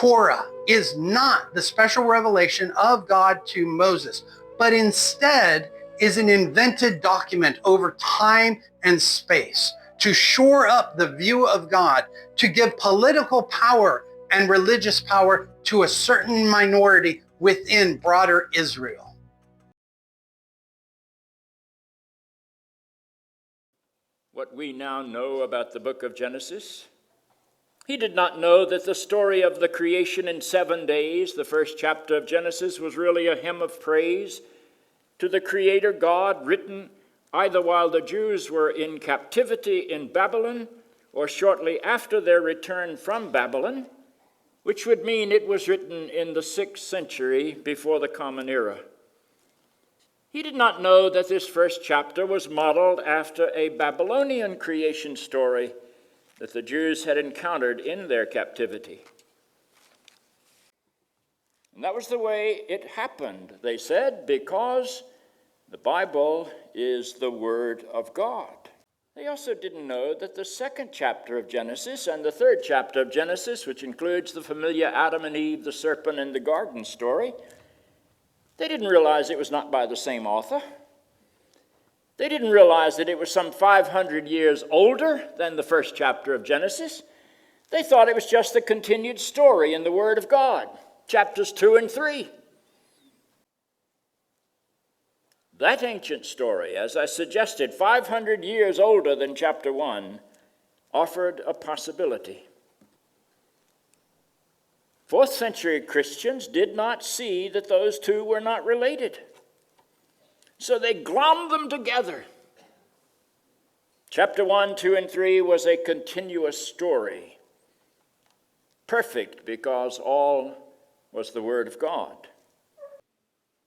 Torah is not the special revelation of God to Moses, but instead is an invented document over time and space to shore up the view of God, to give political power and religious power to a certain minority within broader Israel. What we now know about the book of Genesis, he did not know that the story of the creation in 7 days, the first chapter of Genesis, was really a hymn of praise to the Creator God, written either while the Jews were in captivity in Babylon or shortly after their return from Babylon, which would mean it was written in the 6th century before the Common Era. He did not know that this first chapter was modeled after a Babylonian creation story that the Jews had encountered in their captivity. And that was the way it happened, they said, because the Bible is the Word of God. They also didn't know that the 2nd chapter of Genesis and the 3rd chapter of Genesis, which includes the familiar Adam and Eve, the serpent, and the garden story, they didn't realize it was not by the same author. They didn't realize that it was some 500 years older than the 1st chapter of Genesis. They thought it was just a continued story in the Word of God, chapters 2 and 3. That ancient story, as I suggested, 500 years older than chapter 1, offered a possibility. 4th century Christians did not see that those two were not related. So they glommed them together. Chapter 1, 2, and 3 was a continuous story, perfect because all was the Word of God.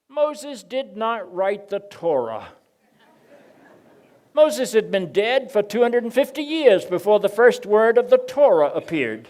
Moses did not write the Torah. Moses had been dead for 250 years before the first word of the Torah appeared.